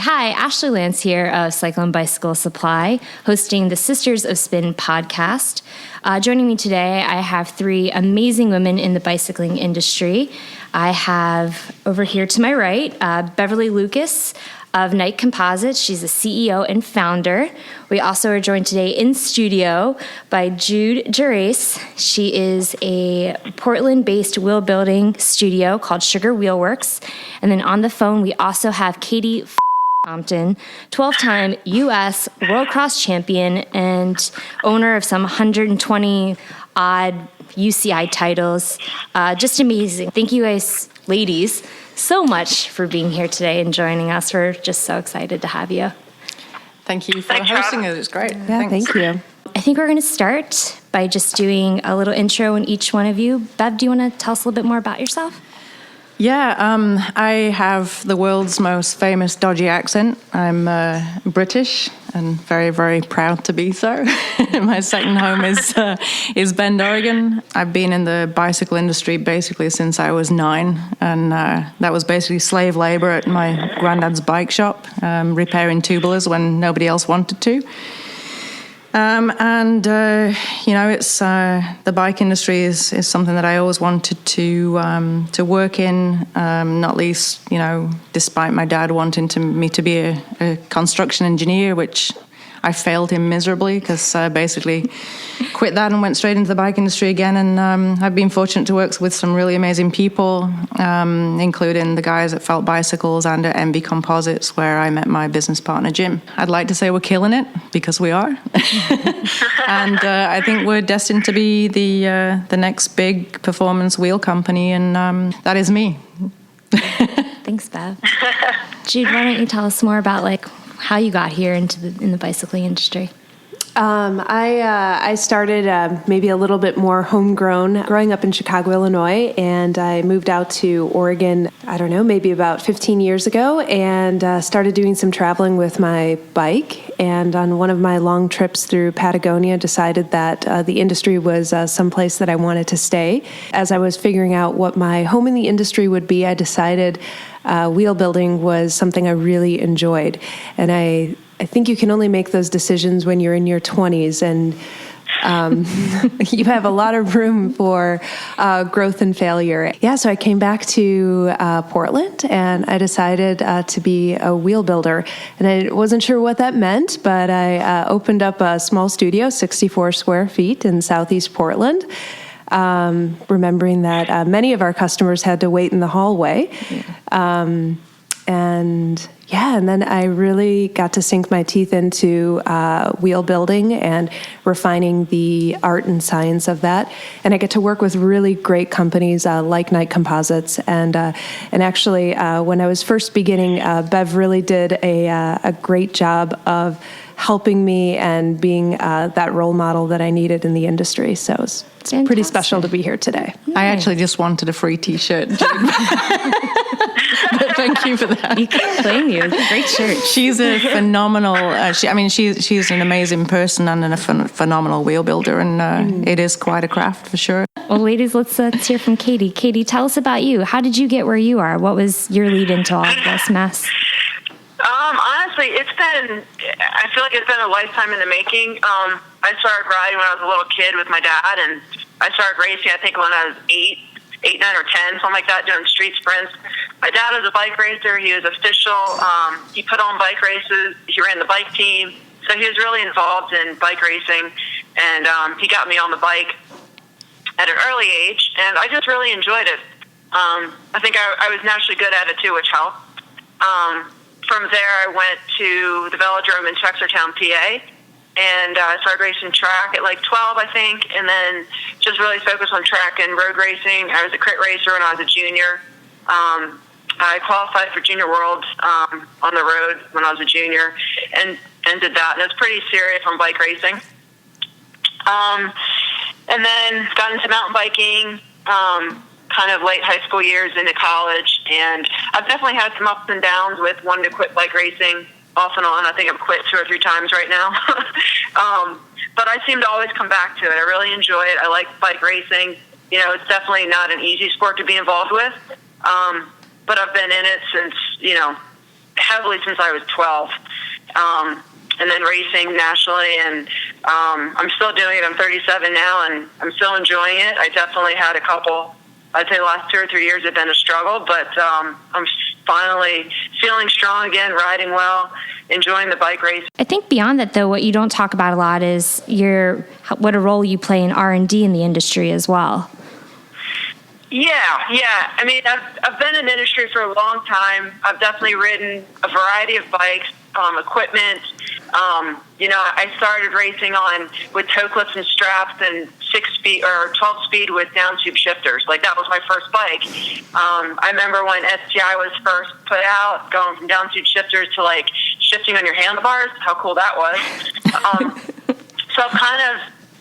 Hi, Ashley Lance here of Cyclone Bicycle Supply, hosting the Sisters of Spin podcast. Joining me today, I have three amazing women in the bicycling industry. I have over here to my right, Beverly Lucas of Knight Composites. She's the CEO and founder. We also are joined today in studio by Jude Gerace. She is a Portland-based wheel building studio called Sugar Wheelworks. And then on the phone, we also have Katie Compton, 12-time U.S. World Cross Champion and owner of some 120-odd UCI titles. Just amazing. Thank you guys, ladies, so much for being here today and joining us. We're just so excited to have you. Thank you for hosting us. It's great. Yeah, thank you. I think we're going to start by just doing a little intro on each one of you. Bev, do you want to tell us a little bit more about yourself? Yeah, I have the world's most famous dodgy accent. I'm British and very, very proud to be so. My second home is Bend, Oregon. I've been in the bicycle industry basically since I was 9, and that was basically slave labor at my granddad's bike shop, repairing tubulars when nobody else wanted to. It's the bike industry is something that I always wanted to work in, not least, despite my dad wanting me to be a construction engineer, which I failed him miserably because I basically quit that and went straight into the bike industry again. And I've been fortunate to work with some really amazing people, including the guys at Felt Bicycles and at Knight Composites, where I met my business partner, Jim. I'd like to say we're killing it, because we are. And I think we're destined to be the next big performance wheel company, and that is me. Thanks, Bev. Jude, why don't you tell us more about how you got here in the bicycling industry? I started maybe a little bit more homegrown growing up in Chicago, Illinois, and I moved out to Oregon, maybe about 15 years ago, and started doing some traveling with my bike. And on one of my long trips through Patagonia, decided that the industry was someplace that I wanted to stay. As I was figuring out what my home in the industry would be, I decided wheel building was something I really enjoyed. And I think you can only make those decisions when you're in your 20s, and you have a lot of room for growth and failure. Yeah, so I came back to Portland, and I decided to be a wheel builder. And I wasn't sure what that meant, but I opened up a small studio, 64 square feet in Southeast Portland, remembering that many of our customers had to wait in the hallway. And then I really got to sink my teeth into wheel building and refining the art and science of that. And I get to work with really great companies like Knight Composites. And actually, when I was first beginning, Bev really did a great job of helping me and being that role model that I needed in the industry. So it's pretty special to be here today. Nice. I actually just wanted a free T-shirt. But thank you for that. You can't blame you. It's a great shirt. She's a phenomenal. She's an amazing person and a phenomenal wheel builder, and it is quite a craft for sure. Well, ladies, let's hear from Katie. Katie, tell us about you. How did you get where you are? What was your lead into all of this mess? Honestly, I feel like it's been a lifetime in the making. I started riding when I was a little kid with my dad, and I started racing, I think, when I was 8, 9, or 10, something like that, doing street sprints. My dad was a bike racer. He was official. He put on bike races. He ran the bike team. So he was really involved in bike racing, and he got me on the bike at an early age, and I just really enjoyed it. I think I was naturally good at it, too, which helped. From there, I went to the velodrome in Chestertown, PA, and I started racing track at 12, I think, and then just really focused on track and road racing. I was a crit racer when I was a junior. I qualified for Junior Worlds on the road when I was a junior, and did that. And it was pretty serious on bike racing. And then got into mountain biking, kind of late high school years into college, and I've definitely had some ups and downs with wanting to quit bike racing off and on. I think I've quit 2 or 3 times right now. But I seem to always come back to it. I really enjoy it. I like bike racing. It's definitely not an easy sport to be involved with. But I've been in it since, heavily since I was 12. And then racing nationally, and I'm still doing it. I'm 37 now, and I'm still enjoying it. I definitely had a couple, I'd say the last 2 or 3 years have been a struggle, but I'm finally feeling strong again, riding well, enjoying the bike race. I think beyond that, though, what you don't talk about a lot is what a role you play in R&D in the industry as well. Yeah. I mean, I've been in the industry for a long time. I've definitely ridden a variety of bikes, equipment. I started racing with toe clips and straps and 6-speed or 12-speed with down tube shifters. Like, that was my first bike. I remember when STI was first put out, going from down tube shifters to like shifting on your handlebars. How cool that was. So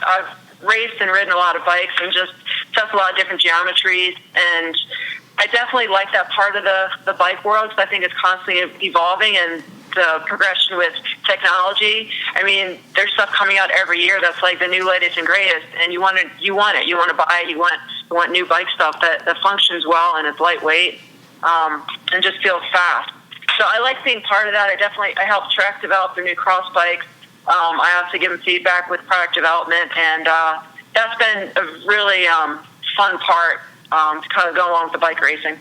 I've raced and ridden a lot of bikes and just tested a lot of different geometries, and I definitely like that part of the bike world because I think it's constantly evolving, and the progression with technology. I mean, there's stuff coming out every year that's like the new latest and greatest, and you want it. You want to buy it. You want new bike stuff that functions well and is lightweight and just feels fast. So I like being part of that. I helped Trek develop their new cross bikes. I have to give them feedback with product development, and that's been a really fun part to kind of go along with the bike racing.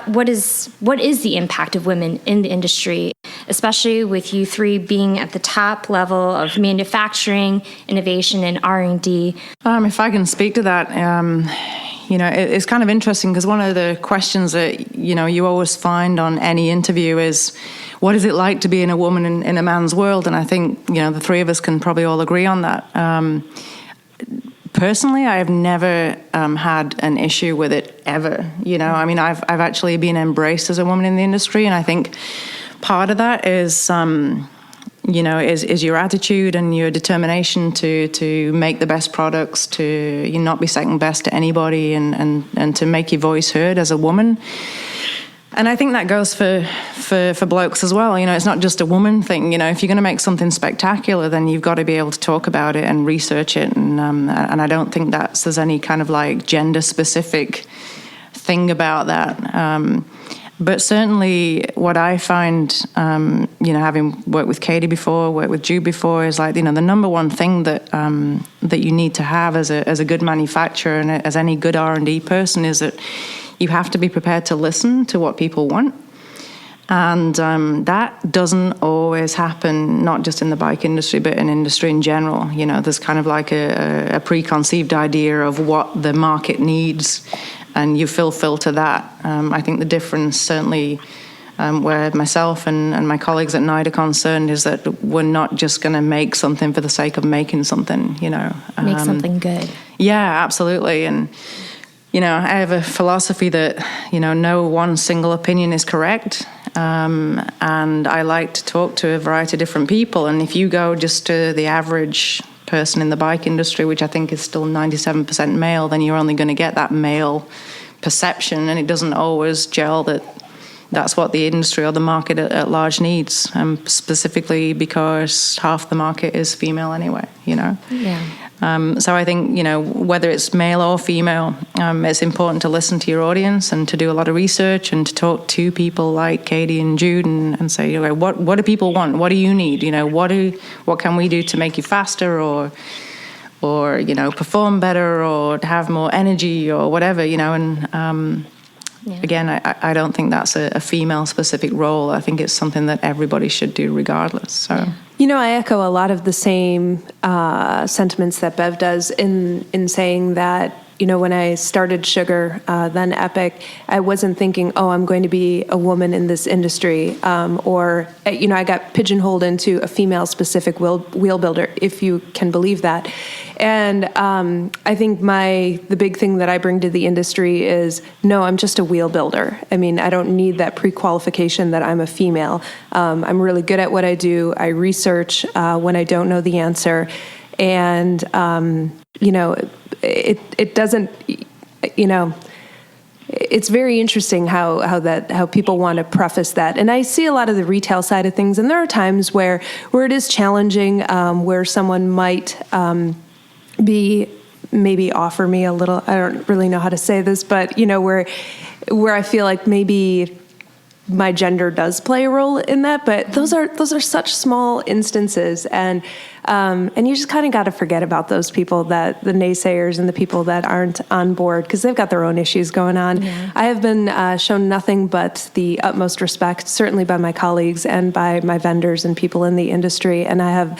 What is the impact of women in the industry, especially with you three being at the top level of manufacturing, innovation, and R&D? If I can speak to that, it's kind of interesting because one of the questions that, you always find on any interview is, what is it like to be a woman in a man's world? And I think, the three of us can probably all agree on that. Personally, I have never had an issue with it ever. I mean, I've actually been embraced as a woman in the industry, and I think part of that is, is your attitude and your determination to make the best products, to not be second best to anybody, and to make your voice heard as a woman. And I think that goes for blokes as well. It's not just a woman thing. If you're going to make something spectacular, then you've got to be able to talk about it and research it. And I don't think there's any kind of like gender specific thing about that. But certainly, what I find, having worked with Katie before, worked with Jude before, is like the number one thing that you need to have as a good manufacturer and as any good R&D person is that you have to be prepared to listen to what people want. And that doesn't always happen, not just in the bike industry, but in industry in general. There's kind of like a preconceived idea of what the market needs, and you filter that. I think the difference, certainly, where myself and my colleagues at Knight are concerned, is that we're not just going to make something for the sake of making something, Make something good. Yeah, absolutely. And I have a philosophy that, no one single opinion is correct. And I like to talk to a variety of different people. And if you go just to the average person in the bike industry, which I think is still 97% male, then you're only going to get that male perception. And it doesn't always gel that's what the industry or the market at large needs, specifically because half the market is female anyway, Yeah. So I think, whether it's male or female, it's important to listen to your audience and to do a lot of research and to talk to people like Katie and Jude and say, what do people want? What do you need? What can we do to make you faster or perform better or have more energy or whatever, and again, I don't think that's a female-specific role. I think it's something that everybody should do regardless. So, I echo a lot of the same sentiments that Bev does in saying that, when I started Sugar, then Epic, I wasn't thinking, I'm going to be a woman in this industry, or, I got pigeonholed into a female-specific wheel builder, if you can believe that. And I think the big thing that I bring to the industry is, no, I'm just a wheel builder. I mean, I don't need that pre-qualification that I'm a female. I'm really good at what I do. I research when I don't know the answer. And, it doesn't, it's very interesting how people want to preface that. And I see a lot of the retail side of things, and there are times where it is challenging, where someone might maybe offer me a little, I don't really know how to say this, but, where I feel like maybe my gender does play a role in that, but those are such small instances, and you just kind of got to forget about those people, that the naysayers and the people that aren't on board, because they've got their own issues going on. Yeah. I have been shown nothing but the utmost respect, certainly by my colleagues and by my vendors and people in the industry, and I have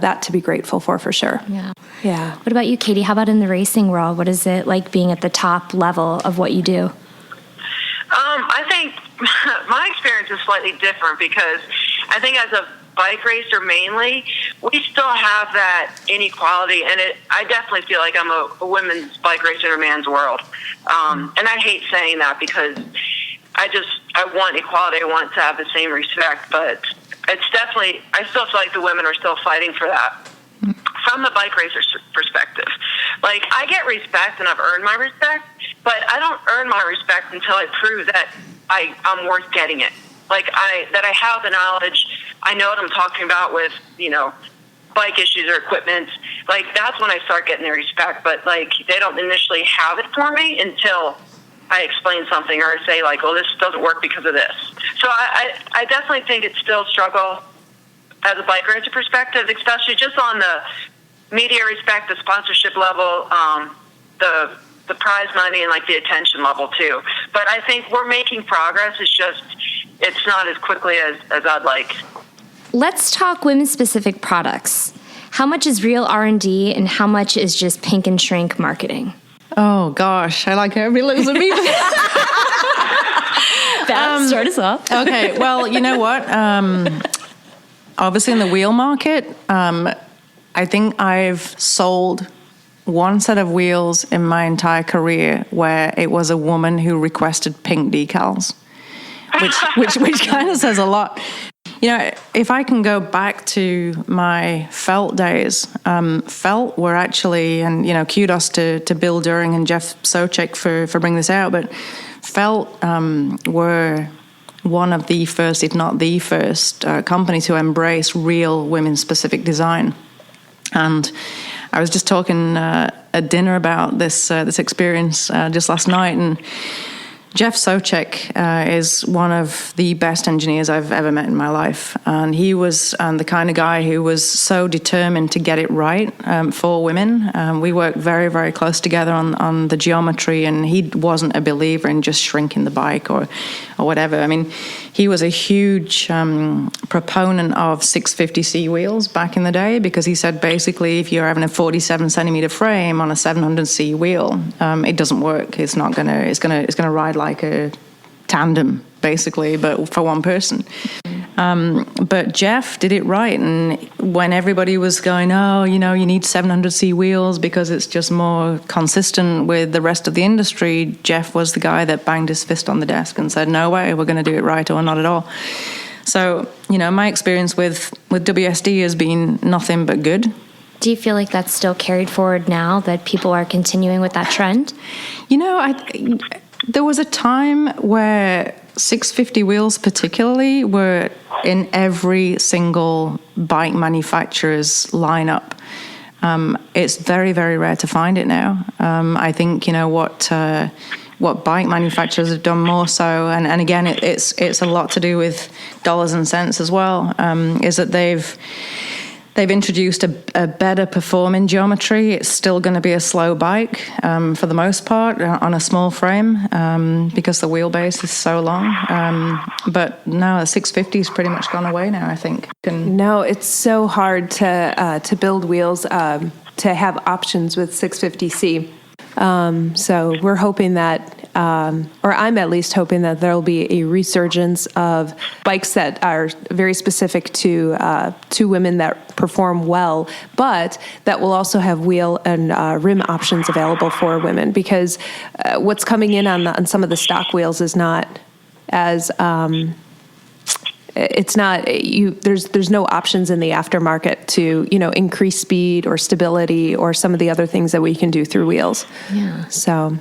that to be grateful for sure. Yeah. Yeah. What about you, Katie? How about in the racing world? What is it like being at the top level of what you do? I think my experience is slightly different, because I think as a bike racer mainly, we still have that inequality, and I definitely feel like I'm a women's bike racer in a man's world. And I hate saying that, because I want equality. I want to have the same respect, but it's definitely, I still feel like the women are still fighting for that. From the bike racer's perspective, like, I get respect and I've earned my respect, but I don't earn my respect until I prove that I'm worth getting it. Like, that I have the knowledge, I know what I'm talking about with, bike issues or equipment. Like, that's when I start getting their respect, but, like, they don't initially have it for me until I explain something, or I say, like, well, this doesn't work because of this. So I definitely think it's still a struggle as a bike racer perspective, especially just on the media respect, the sponsorship level, the prize money, and like the attention level too. But I think we're making progress. It's not as quickly as I'd like. Let's talk women-specific products. How much is real R&D and how much is just pink and shrink marketing? Oh gosh, I like how everybody looks at me. Beth, start us off. Okay, well, you know what? Obviously, in the wheel market, I think I've sold one set of wheels in my entire career where it was a woman who requested pink decals, which kind of says a lot. If I can go back to my felt days, felt were actually, and kudos to Bill During and Jeff Socek for bringing this out, but felt were one of the first, if not the first, company to embrace real women-specific design. And I was just talking at dinner about this experience just last night, and Jeff Socek is one of the best engineers I've ever met in my life, and he was the kind of guy who was so determined to get it right for women. We worked very, very close together on the geometry, and he wasn't a believer in just shrinking the bike or whatever. I mean, he was a huge proponent of 650C wheels back in the day, because he said basically if you're having a 47 centimeter frame on a 700C wheel, it doesn't work. It's gonna ride like a tandem basically, but for one person. But Jeff did it right, and when everybody was going, you need 700C wheels because it's just more consistent with the rest of the industry, Jeff was the guy that banged his fist on the desk and said, no way, we're going to do it right, or not at all. So, my experience with WSD has been nothing but good. Do you feel like that's still carried forward now, that people are continuing with that trend? There was a time where 650 wheels particularly were in every single bike manufacturer's lineup. It's very, very rare to find it now. I think, what bike manufacturers have done more so, and again, it's a lot to do with dollars and cents as well, is that they've introduced a better performing geometry. It's still going to be a slow bike for the most part on a small frame because the wheelbase is so long. But no, the 650 has pretty much gone away now, I think. No, it's so hard to build wheels to have options with 650C. So we're hoping that, or I'm at least hoping that there'll be a resurgence of bikes that are very specific to women that perform well, but that will also have wheel and rim options available for women, because what's coming in on some of the stock wheels is not as it's not there's no options in the aftermarket to increase speed or stability or some of the other things that we can do through wheels. Yeah. So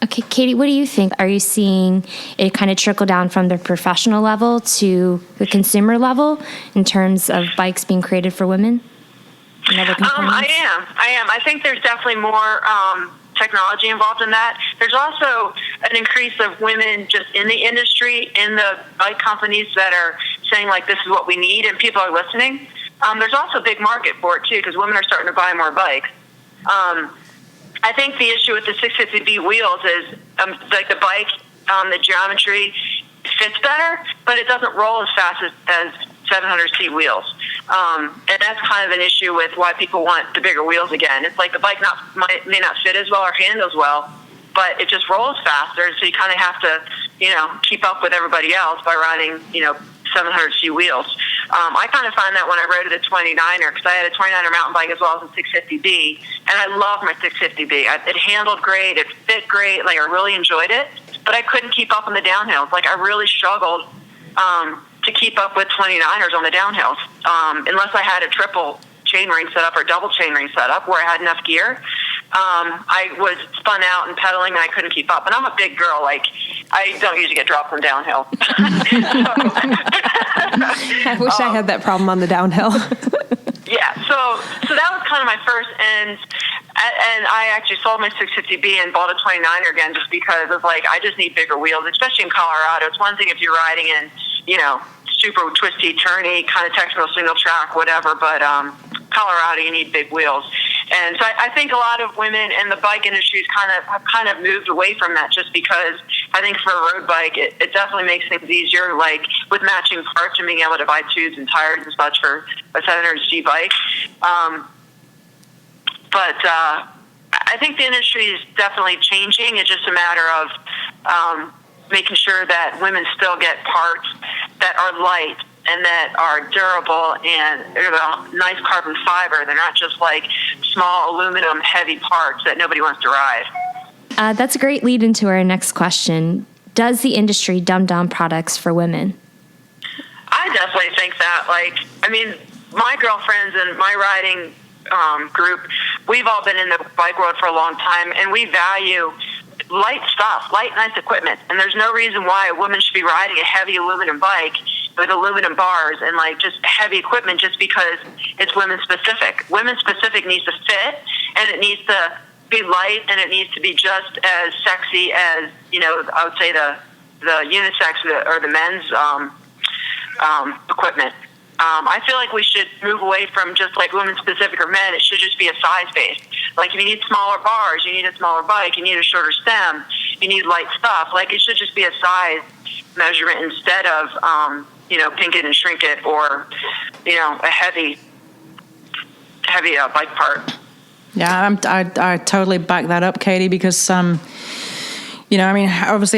okay, Katie, what do you think? Are you seeing it kind of trickle down from the professional level to the consumer level in terms of bikes being created for women? I am. I think there's definitely more technology involved in that. There's also an increase of women just in the industry, in the bike companies that are saying, like, this is what we need, and people are listening. There's also a big market for it, too, because women are starting to buy more bikes. I think the issue with the 650B wheels is, like, the bike, the geometry fits better, but it doesn't roll as fast as 700C wheels. And that's kind of an issue with why people want the bigger wheels again. It's like the bike may not fit as well or handles well, but it just rolls faster, so you kind of have to, keep up with everybody else by riding, 700C wheels. I kind of find that when I rode the 29er, because I had a 29er mountain bike as well as a 650B, and I love my 650B. It handled great, it fit great, like I really enjoyed it, but I couldn't keep up on the downhills. Like I really struggled to keep up with 29ers on the downhills, unless I had a triple chainring set up or double chainring set up where I had enough gear. I was spun out and pedaling, and I couldn't keep up. And I'm a big girl. Like, I don't usually get dropped on downhill. I wish I had that problem on the downhill. Yeah, so that was kind of my first, and I actually sold my 650B and bought a 29er again just because of, like, I just need bigger wheels, especially in Colorado. It's one thing if you're riding in, super twisty, turny, kind of technical single track, whatever, but Colorado, you need big wheels. And so I think a lot of women in the bike industry have kind of moved away from that, just because I think for a road bike, it definitely makes things easier, like with matching parts and being able to buy tubes and tires and such for a 700C bike. But I think the industry is definitely changing. It's just a matter of making sure that women still get parts that are light and that are durable and nice carbon fiber. They're not just like small aluminum heavy parts that nobody wants to ride. That's a great lead into our next question. Does the industry dumb down products for women? I definitely think that. My girlfriends and my riding group, we've all been in the bike world for a long time, and we value light stuff, light, nice equipment. And there's no reason why a woman should be riding a heavy aluminum bike with aluminum bars and just heavy equipment just because it's women specific. Women specific needs to fit, and it needs to be light, and it needs to be just as sexy as, I would say the unisex or the men's equipment. I feel like we should move away from just like women specific or men. It should just be a size based. Like if you need smaller bars, you need a smaller bike, you need a shorter stem, you need light stuff. Like it should just be a size measurement instead of, pink it and shrink it, or, a heavy bike part. Yeah, I totally back that up, Katie, because, obviously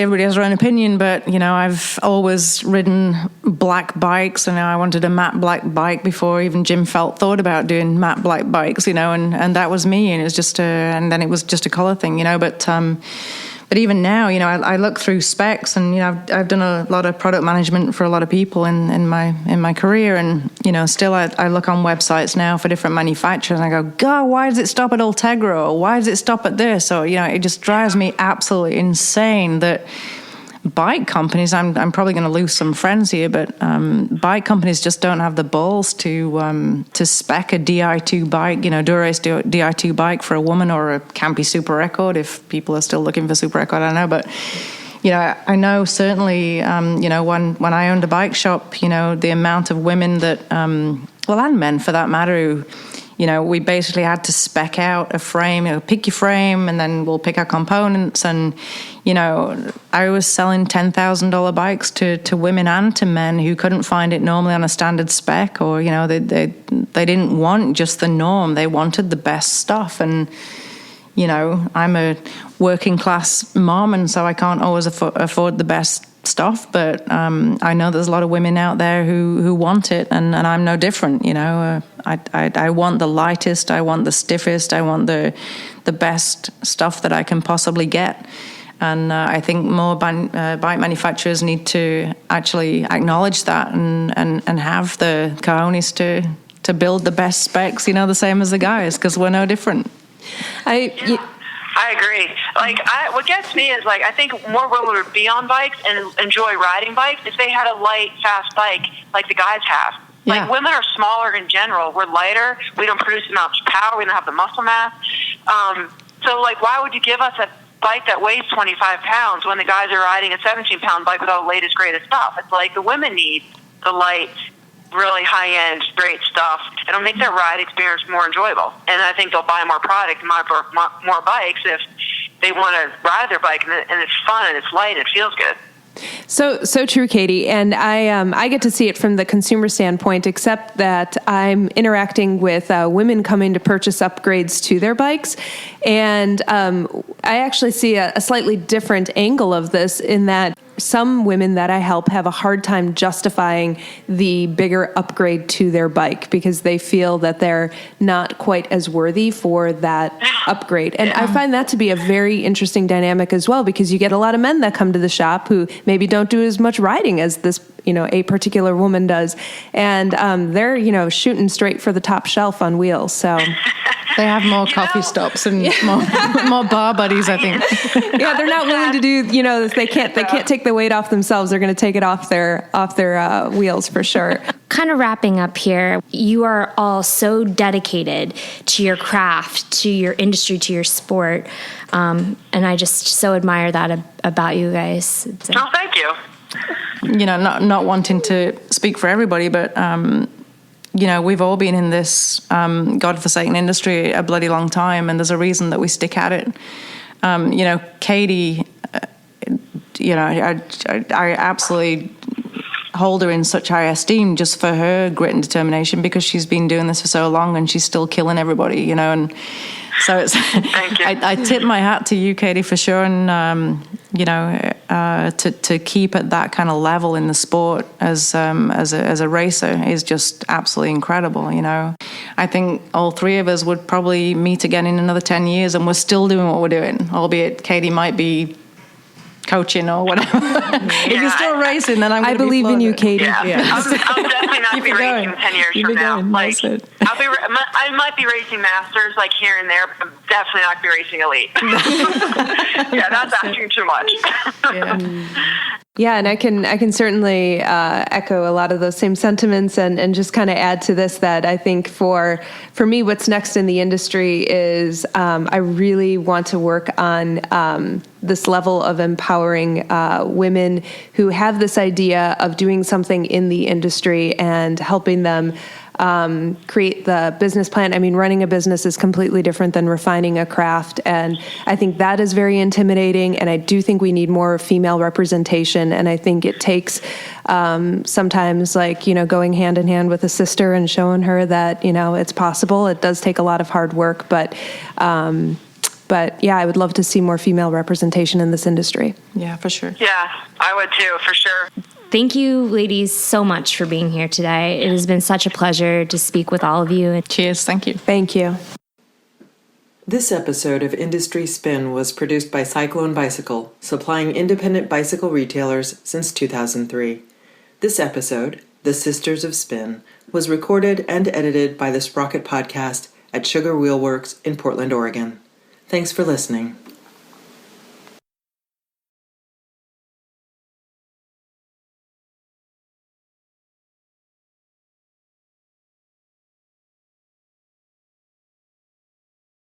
everybody has their own opinion, but, I've always ridden black bikes, and I wanted a matte black bike before even Jim Felt thought about doing matte black bikes, and that was me, and it was just and then it was just a color thing, but even now, I look through specs, and I've done a lot of product management for a lot of people in my career, and still I look on websites now for different manufacturers, and I go, God, why does it stop at Ultegra? Or why does it stop at this? Or it just drives me absolutely insane that bike companies, I'm probably going to lose some friends here, but bike companies just don't have the balls to spec a Di2 bike, Durace Di2 bike for a woman, or a Campy Super Record, if people are still looking for Super Record, I don't know, but I know certainly, when I owned a bike shop, the amount of women that, and men for that matter, who, we basically had to spec out a frame, pick your frame, and then we'll pick our components. And, I was selling $10,000 bikes to women and to men who couldn't find it normally on a standard spec, or, they didn't want just the norm. They wanted the best stuff. And, I'm a working class mom, and so I can't always afford the best stuff, but I know there's a lot of women out there who want it, and I'm no different. I want the lightest, I want the stiffest, I want the best stuff that I can possibly get. And I think more bike manufacturers need to actually acknowledge that and have the cojones to build the best specs, the same as the guys, because we're no different. I agree. What gets me is, I think more women would be on bikes and enjoy riding bikes if they had a light, fast bike like the guys have. Yeah. Women are smaller in general. We're lighter. We don't produce as much power. We don't have the muscle mass. So, like, why would you give us a bike that weighs 25 pounds when the guys are riding a 17-pound bike with all the latest, greatest stuff? It's like the women need the light, really high-end, great stuff. It'll make their ride experience more enjoyable. And I think they'll buy more product, more bikes if they want to ride their bike, and it's fun, and it's light, and it feels good. So true, Katie. And I get to see it from the consumer standpoint, except that I'm interacting with women coming to purchase upgrades to their bikes. And I actually see a slightly different angle of this in that some women that I help have a hard time justifying the bigger upgrade to their bike because they feel that they're not quite as worthy for that upgrade. And I find that to be a very interesting dynamic as well, because you get a lot of men that come to the shop who maybe don't do as much riding as this, a particular woman does. And they're, shooting straight for the top shelf on wheels. So they have more coffee stops and more bar buddies, I think. Yeah, they're not willing to do, they can't take the weight off themselves. They're going to take it off their wheels for sure. Kind of wrapping up here, you are all so dedicated to your craft, to your industry, to your sport. And I just so admire that about you guys. Oh, thank you. Not wanting to speak for everybody, but we've all been in this godforsaken industry a bloody long time, and there's a reason that we stick at it. Katie, I absolutely hold her in such high esteem just for her grit and determination, because she's been doing this for so long and she's still killing everybody, and so it's Thank you. I tip my hat to you, Katie, for sure, and to keep at that kind of level in the sport as a racer is just absolutely incredible. I think all three of us would probably meet again in another 10 years and we're still doing what we're doing, albeit Katie might be coaching or whatever. If you're still racing, then I believe in you, Katie. Yeah. I'll definitely not be racing 10 years from now. I might be racing masters like here and there, but I'm definitely not be racing elite. Yeah, that's asking too much. Yeah, and I can certainly echo a lot of those same sentiments and just kind of add to this that I think for me, what's next in the industry is I really want to work on this level of empowering women who have this idea of doing something in the industry and helping them create the business plan. I mean, running a business is completely different than refining a craft. And I think that is very intimidating. And I do think we need more female representation. And I think it takes sometimes going hand in hand with a sister and showing her that, it's possible. It does take a lot of hard work, but yeah, I would love to see more female representation in this industry. Yeah, for sure. Yeah, I would too, for sure. Thank you, ladies, so much for being here today. It has been such a pleasure to speak with all of you. Cheers. Thank you. Thank you. This episode of Industry Spin was produced by Cyclone Bicycle, supplying independent bicycle retailers since 2003. This episode, The Sisters of Spin, was recorded and edited by the Sprocket Podcast at Sugar Wheel Works in Portland, Oregon. Thanks for listening.